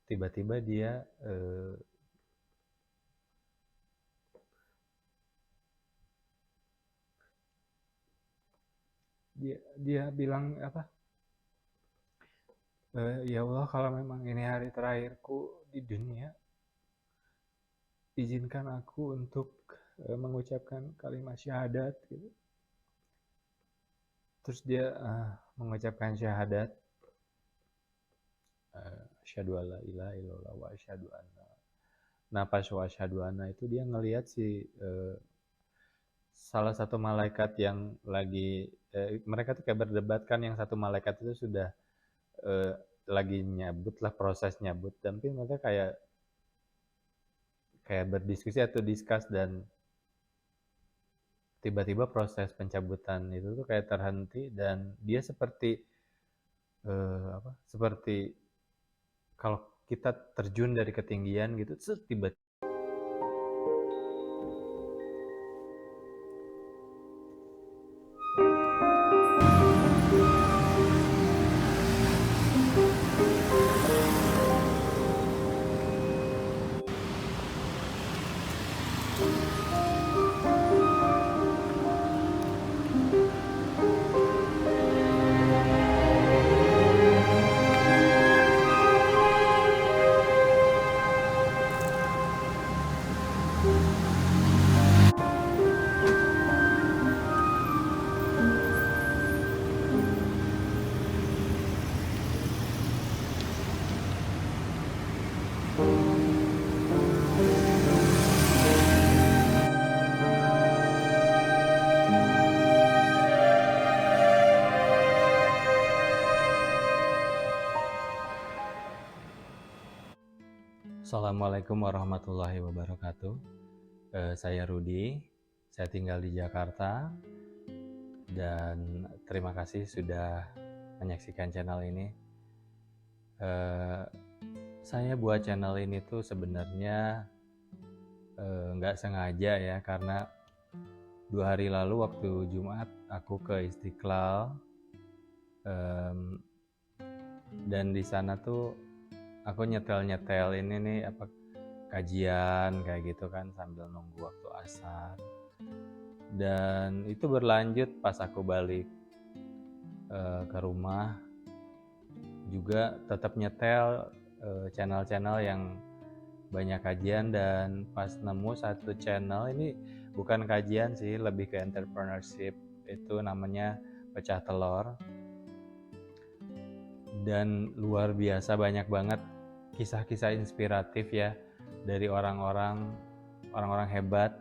tiba-tiba dia bilang apa, ya Allah, kalau memang ini hari terakhirku di dunia, izinkan aku untuk mengucapkan kalimat syahadat gitu. Terus dia mengucapkan syahadat, asyhadu alla ilaha illallah wa asyhadu anna. Nah pas wa asyhadu anna itu dia ngelihat si salah satu malaikat yang lagi mereka tuh kayak berdebat kan, yang satu malaikat itu sudah lagi nyabut lah, proses nyabut, tapi mereka kayak berdiskusi atau discuss, dan tiba-tiba proses pencabutan itu tuh kayak terhenti, dan dia seperti seperti kalau kita terjun dari ketinggian gitu, tiba-tiba. Assalamualaikum warahmatullahi wabarakatuh. Saya Rudi, saya tinggal di Jakarta, dan terima kasih sudah menyaksikan channel ini. Saya buat channel ini tuh sebenarnya nggak sengaja ya, karena 2 hari lalu waktu Jumat aku ke Istiqlal, dan di sana tuh aku nyetel ini nih kajian kayak gitu kan, sambil nunggu waktu asar. Dan itu berlanjut pas aku balik ke rumah, juga tetap nyetel channel-channel yang banyak kajian, dan pas nemu satu channel, ini bukan kajian sih, lebih ke entrepreneurship, itu namanya Pecah Telur. Dan luar biasa banyak banget kisah-kisah inspiratif ya, dari orang-orang hebat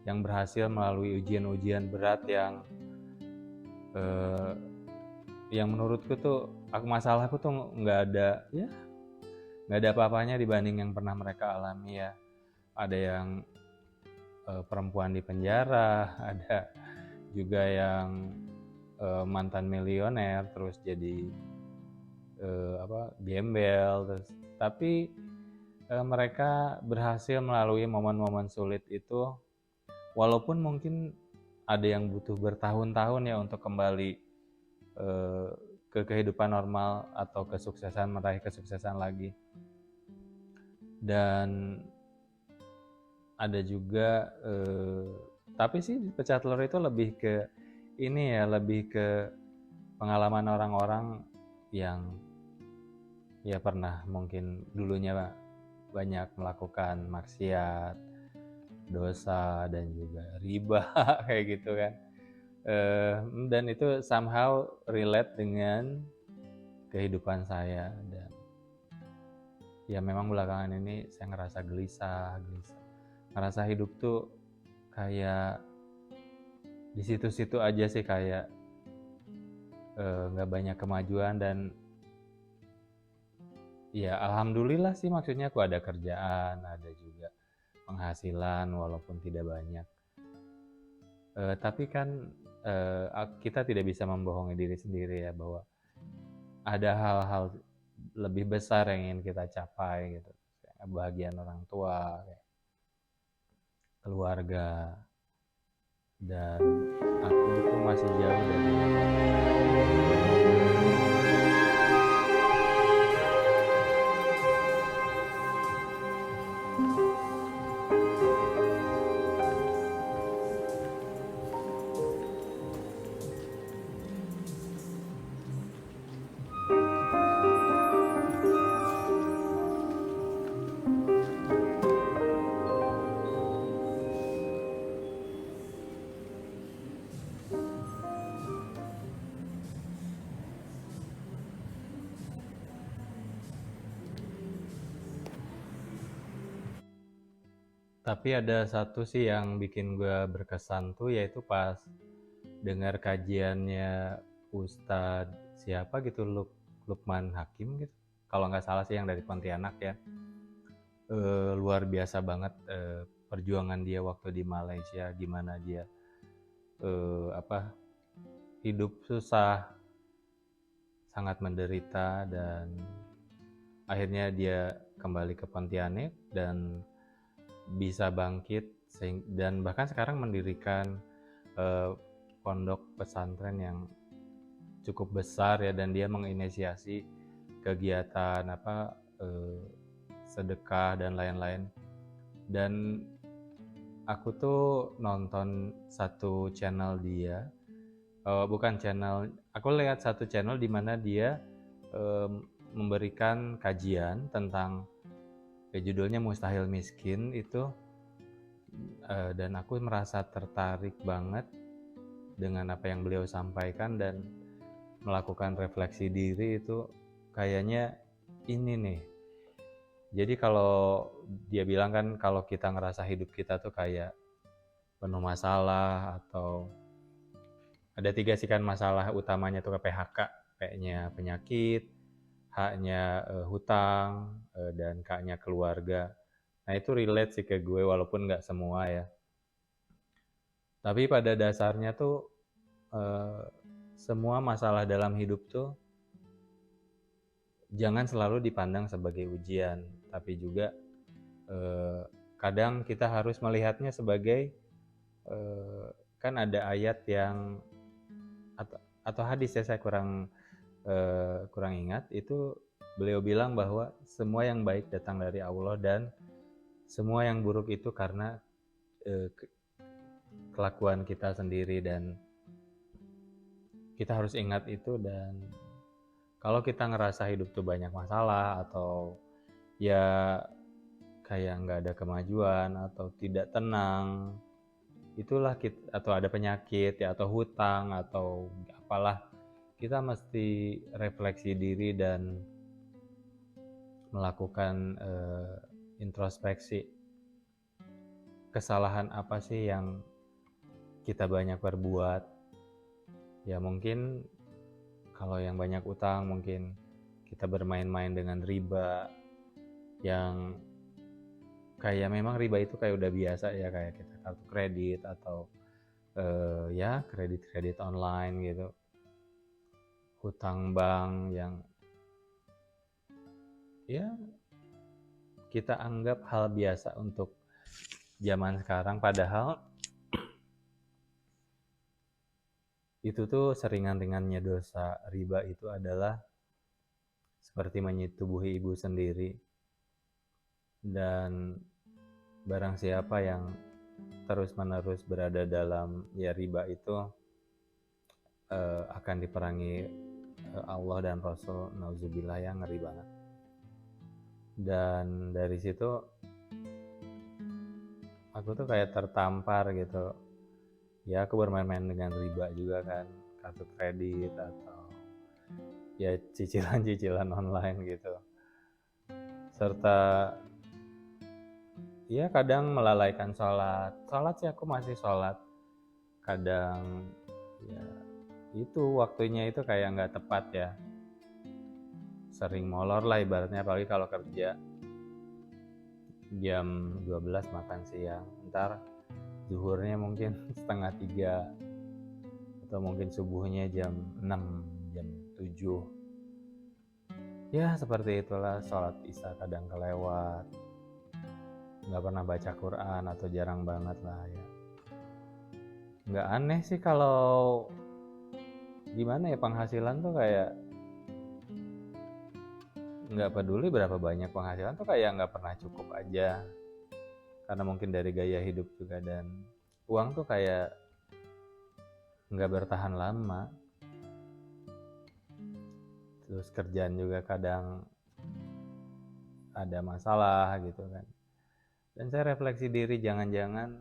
yang berhasil melalui ujian-ujian berat yang menurutku tuh masalahku tuh nggak ada apa-apanya dibanding yang pernah mereka alami ya. Ada yang perempuan di penjara, ada juga yang mantan milioner terus jadi gembel, terus tapi mereka berhasil melalui momen-momen sulit itu, walaupun mungkin ada yang butuh bertahun-tahun ya untuk kembali ke kehidupan normal atau meraih kesuksesan lagi. Dan ada juga tapi sih Pecah Telur itu lebih ke ini ya, lebih ke pengalaman orang-orang yang ya pernah mungkin dulunya banyak melakukan maksiat, dosa, dan juga riba kayak gitu kan. Dan itu somehow relate dengan kehidupan saya, dan ya memang belakangan ini saya ngerasa gelisah, ngerasa hidup tuh kayak di situ-situ aja sih, kayak nggak banyak kemajuan. Dan ya alhamdulillah sih, maksudnya aku ada kerjaan, ada juga penghasilan walaupun tidak banyak. Tapi kan kita tidak bisa membohongi diri sendiri ya, bahwa ada hal-hal lebih besar yang ingin kita capai gitu, kayak kebahagiaan orang tua, kayak keluarga, dan aku itu masih jauh dari Tapi ada satu sih yang bikin gue berkesan tuh, yaitu pas dengar kajiannya Ustadz siapa gitu, Lukman Hakim gitu. Kalau nggak salah sih yang dari Pontianak ya. Luar biasa banget perjuangan dia waktu di Malaysia, gimana dia apa hidup susah, sangat menderita, dan akhirnya dia kembali ke Pontianak dan bisa bangkit dan bahkan sekarang mendirikan pondok pesantren yang cukup besar ya, dan dia menginisiasi kegiatan sedekah dan lain-lain. Dan aku tuh nonton satu channel dia, bukan channel, aku lihat satu channel di mana dia memberikan kajian tentang judulnya Mustahil Miskin itu, dan aku merasa tertarik banget dengan apa yang beliau sampaikan dan melakukan refleksi diri. Itu kayaknya ini nih, jadi kalau dia bilang kan kalau kita ngerasa hidup kita tuh kayak penuh masalah, atau ada 3 sih kan masalah utamanya tuh, ke PHK, P-nya penyakit, H-nya hutang, dan K-nya keluarga. Nah itu relate sih ke gue walaupun nggak semua ya. Tapi pada dasarnya tuh semua masalah dalam hidup tuh jangan selalu dipandang sebagai ujian, tapi juga kadang kita harus melihatnya sebagai kan ada ayat yang atau hadis ya, saya kurang ingat, itu beliau bilang bahwa semua yang baik datang dari Allah dan semua yang buruk itu karena kelakuan kita sendiri, dan kita harus ingat itu. Dan kalau kita ngerasa hidup tuh banyak masalah, atau ya kayak nggak ada kemajuan atau tidak tenang, itulah kita, atau ada penyakit ya, atau hutang atau apalah, kita mesti refleksi diri dan melakukan introspeksi. Kesalahan apa sih yang kita banyak perbuat? Ya mungkin kalau yang banyak utang, mungkin kita bermain-main dengan riba, yang kayak memang riba itu kayak udah biasa ya, kayak kita kartu kredit atau ya kredit online gitu, hutang bank yang ya kita anggap hal biasa untuk zaman sekarang, padahal itu tuh seringan-ringannya dosa. Riba itu adalah seperti menyetubuhi ibu sendiri, dan barang siapa yang terus-menerus berada dalam ya riba itu akan diperangi Allah dan Rasul, nauzubillah, yang ngeri banget. Dan dari situ aku tuh kayak tertampar gitu ya, aku bermain-main dengan riba juga kan, kartu kredit atau ya cicilan-cicilan online gitu, serta ya kadang melalaikan sholat sih, aku masih sholat, kadang ya itu waktunya itu kayak nggak tepat ya, sering molor lah ibaratnya, apalagi kalau kerja jam 12 makan siang, ntar zuhurnya mungkin setengah 3, atau mungkin subuhnya jam 6, jam 7. Ya seperti itulah, sholat isya kadang kelewat, nggak pernah baca Quran atau jarang banget lah ya. Nggak aneh sih kalau gimana ya, penghasilan tuh kayak nggak peduli berapa banyak penghasilan tuh kayak nggak pernah cukup aja, karena mungkin dari gaya hidup juga, dan uang tuh kayak nggak bertahan lama. Terus kerjaan juga kadang ada masalah gitu kan, dan saya refleksi diri, jangan-jangan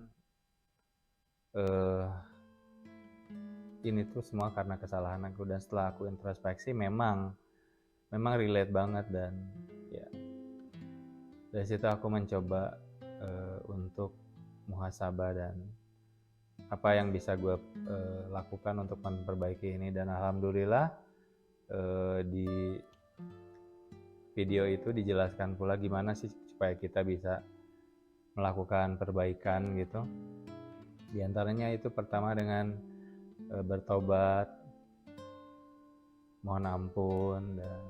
ini tuh semua karena kesalahan aku. Dan setelah aku introspeksi, memang relate banget, dan ya dari situ aku mencoba untuk untuk muhasabah dan apa yang bisa gue lakukan untuk memperbaiki ini. Dan alhamdulillah di video itu dijelaskan pula gimana sih supaya kita bisa melakukan perbaikan gitu. Di antaranya itu pertama dengan bertobat, mohon ampun, dan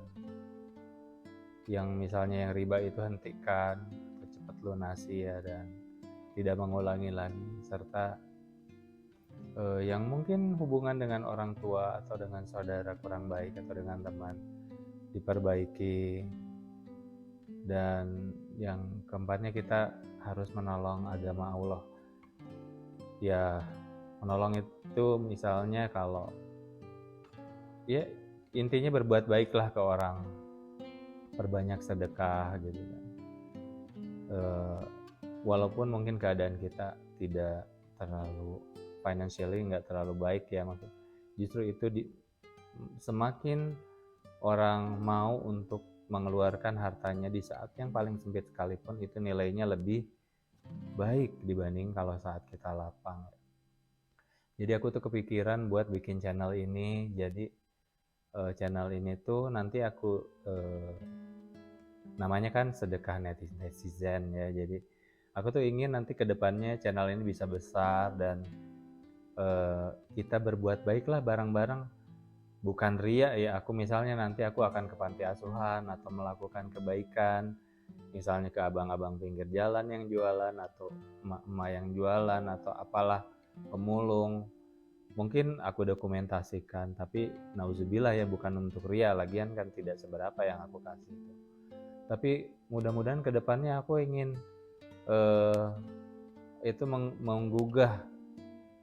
yang misalnya yang riba itu hentikan atau cepat lunasi ya, dan tidak mengulangi lagi. Serta yang mungkin hubungan dengan orang tua atau dengan saudara kurang baik atau dengan teman diperbaiki. Dan yang keempatnya kita harus menolong agama Allah. Ya, menolong itu misalnya kalau ya intinya berbuat baiklah ke orang, perbanyak sedekah gitu kan. Walaupun mungkin keadaan kita tidak terlalu financially nggak terlalu baik ya, maksud justru itu semakin orang mau untuk mengeluarkan hartanya di saat yang paling sempit sekalipun, itu nilainya lebih baik dibanding kalau saat kita lapang. Jadi aku tuh kepikiran buat bikin channel ini. Jadi channel ini tuh nanti aku namanya kan sedekah netizen ya. Jadi aku tuh ingin nanti kedepannya channel ini bisa besar dan kita berbuat baiklah bareng-bareng. Bukan ria ya, aku misalnya nanti aku akan ke panti asuhan atau melakukan kebaikan, misalnya ke abang-abang pinggir jalan yang jualan atau emak-emak yang jualan atau apalah, pemulung. Mungkin aku dokumentasikan, tapi nauzubillah ya, bukan untuk ria, lagian kan tidak seberapa yang aku kasih itu. Tapi mudah-mudahan kedepannya aku ingin itu menggugah.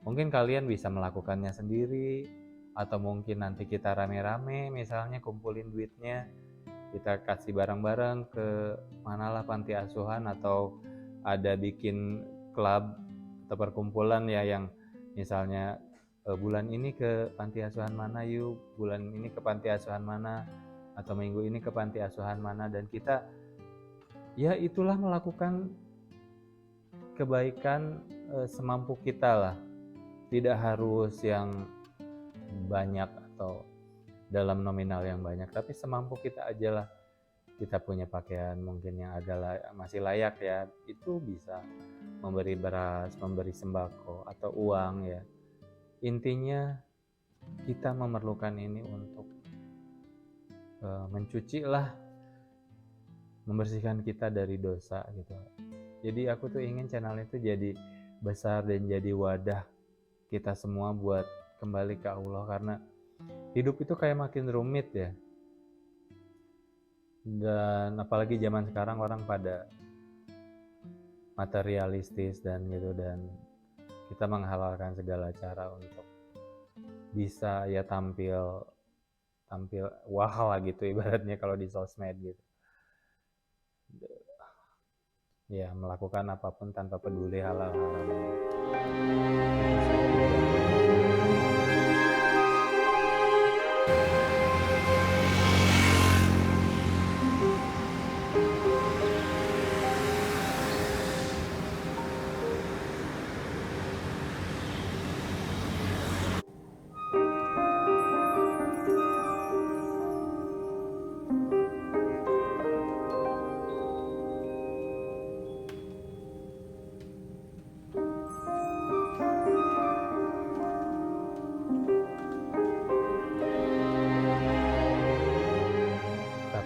Mungkin kalian bisa melakukannya sendiri, atau mungkin nanti kita rame-rame misalnya kumpulin duitnya, kita kasih bareng-bareng ke manalah panti asuhan, atau ada bikin klub atau perkumpulan ya, yang misalnya bulan ini ke panti asuhan mana yuk, bulan ini ke panti asuhan mana, atau minggu ini ke panti asuhan mana, dan kita ya itulah melakukan kebaikan semampu kita lah. Tidak harus yang banyak atau dalam nominal yang banyak, tapi semampu kita aja lah. Kita punya pakaian mungkin yang agak masih layak ya, itu bisa memberi beras, memberi sembako atau uang ya. Intinya kita memerlukan ini untuk mencuci lah, membersihkan kita dari dosa gitu. Jadi aku tuh ingin channel itu jadi besar dan jadi wadah kita semua buat kembali ke Allah, karena hidup itu kayak makin rumit ya. Dan apalagi zaman sekarang orang pada materialistis dan gitu, dan kita menghalalkan segala cara untuk bisa ya tampil wah lah gitu ibaratnya kalau di sosmed gitu. Ya melakukan apapun tanpa peduli halal haramnya.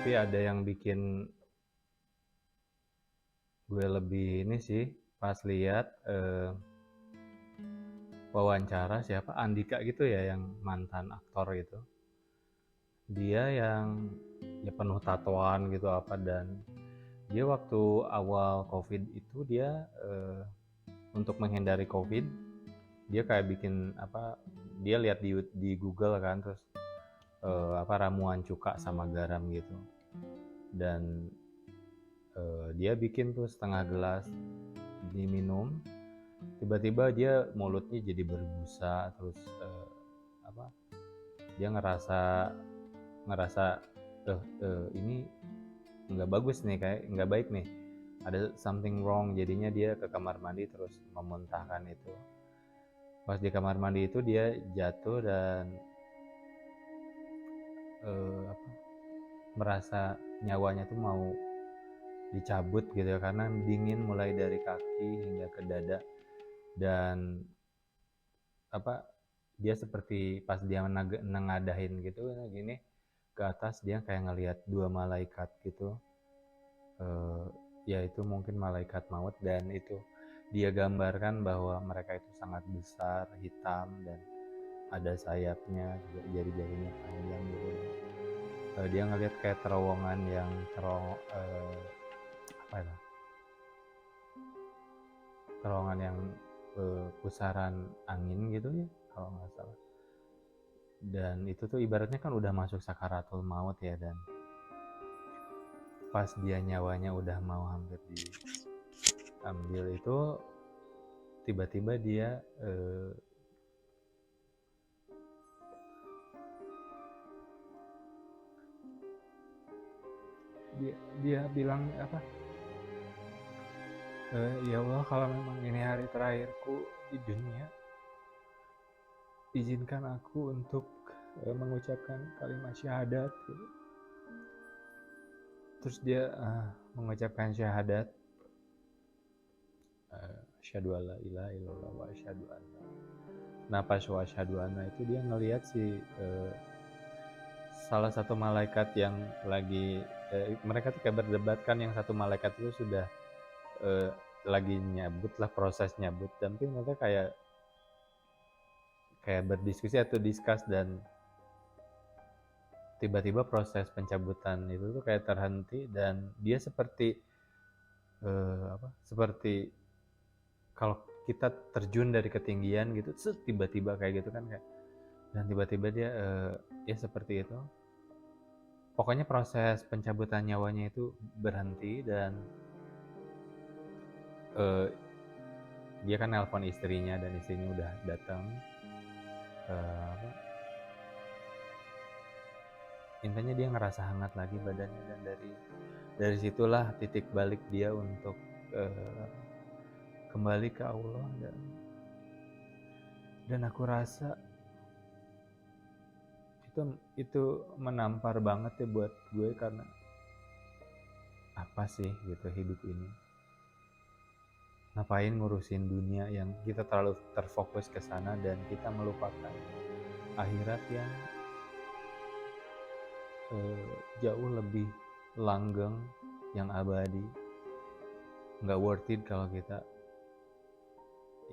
Tapi ada yang bikin gue lebih ini sih, pas lihat wawancara siapa, Andika gitu ya, yang mantan aktor gitu. Dia yang ya penuh tatoan gitu apa, dan dia waktu awal COVID itu dia untuk menghindari COVID, dia kayak bikin apa, dia lihat di Google kan, terus ramuan cuka sama garam gitu, dan dia bikin tuh setengah gelas diminum, tiba-tiba dia mulutnya jadi berbusa, terus dia ngerasa ini nggak bagus nih, kayak nggak baik nih. ada something wrong, jadinya dia ke kamar mandi terus memuntahkan itu. Pas di kamar mandi itu dia jatuh dan apa, merasa nyawanya tuh mau dicabut gitu ya, karena dingin mulai dari kaki hingga ke dada. Dan apa, dia seperti pas dia nengadahin gitu gini ke atas, dia kayak ngelihat dua malaikat gitu. Ya itu mungkin malaikat maut, dan itu dia gambarkan bahwa mereka itu sangat besar, hitam, dan ada sayapnya juga, jari-jarinya panjang gitu. Dia ngelihat kayak terowongan yang apa ya, terowongan yang pusaran angin gitu ya kalau nggak salah. Dan itu tuh ibaratnya kan udah masuk sakaratul maut ya, dan pas dia nyawanya udah mau hampir diambil itu, tiba-tiba dia dia bilang apa, ya Allah, kalau memang ini hari terakhirku di dunia, izinkan aku untuk mengucapkan kalimat syahadat gitu. Terus dia mengucapkan syahadat, asyhadu alla ilaha illallah wa asyhadu anna. Nah pas wa asyhadu anna itu dia ngelihat si salah satu malaikat yang lagi mereka tuh kayak berdebat kan, yang satu malaikat itu sudah lagi nyabut lah, proses nyabut, tapi mereka kayak berdiskusi atau discuss, dan tiba-tiba proses pencabutan itu tuh kayak terhenti, dan dia seperti seperti kalau kita terjun dari ketinggian gitu, tiba-tiba kayak gitu kan, kayak, dan tiba-tiba dia ya seperti itu. Pokoknya proses pencabutan nyawanya itu berhenti, dan dia kan nelpon istrinya, dan istrinya udah datang. Intinya dia ngerasa hangat lagi badannya, dan dari situlah titik balik dia untuk kembali ke Allah. Dan aku rasa itu menampar banget ya buat gue, karena apa sih gitu hidup ini, ngapain ngurusin dunia yang kita terlalu terfokus ke sana, dan kita melupakan akhirat yang jauh lebih langgeng, yang abadi. Nggak worth it kalau kita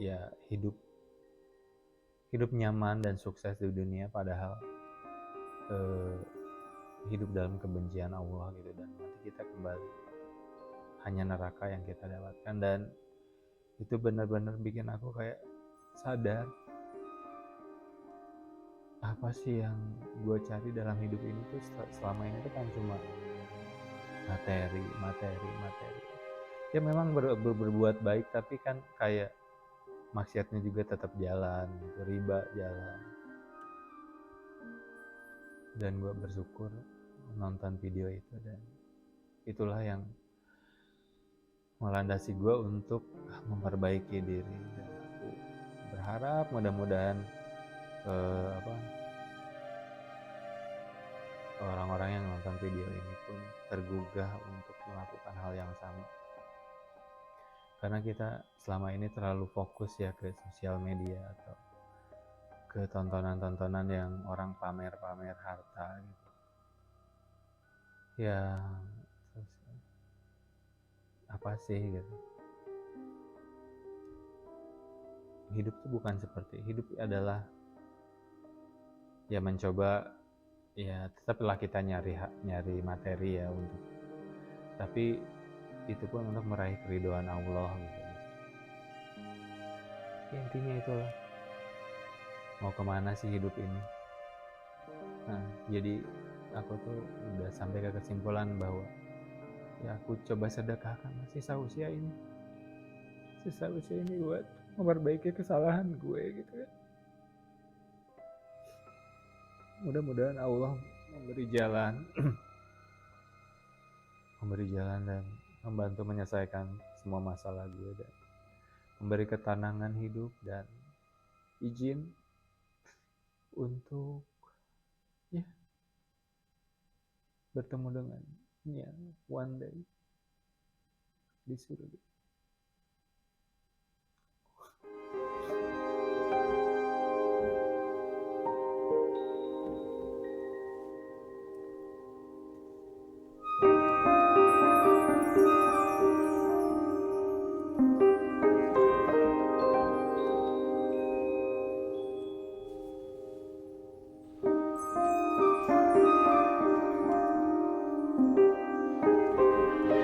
ya hidup nyaman dan sukses di dunia, padahal hidup dalam kebencian Allah gitu, dan nanti kita kembali hanya neraka yang kita dapatkan. Dan itu benar-benar bikin aku kayak sadar, apa sih yang gue cari dalam hidup ini tuh selama ini tuh kan cuma materi. Ya memang berbuat baik, tapi kan kayak maksiatnya juga tetap jalan gitu, riba jalan. Dan gue bersyukur nonton video itu, dan itulah yang melandasi gue untuk memperbaiki diri. Dan aku berharap mudah-mudahan orang-orang yang nonton video ini pun tergugah untuk melakukan hal yang sama, karena kita selama ini terlalu fokus ya ke sosial media atau ke tontonan-tontonan yang orang pamer-pamer harta gitu ya. Terus apa sih gitu, hidup tuh bukan seperti, hidup adalah ya mencoba, ya tetaplah kita nyari materi ya, untuk tapi itu pun untuk meraih keridhaan Allah gitu. Ya, intinya itulah, mau kemana sih hidup ini. Nah jadi aku tuh udah sampai ke kesimpulan bahwa ya aku coba sedekahkan sisa usia ini buat memperbaiki kesalahan gue gitu ya. Mudah-mudahan Allah memberi jalan dan membantu menyelesaikan semua masalah gue dan memberi ketenangan hidup dan izin untuk ya bertemu dengannya one day di surga.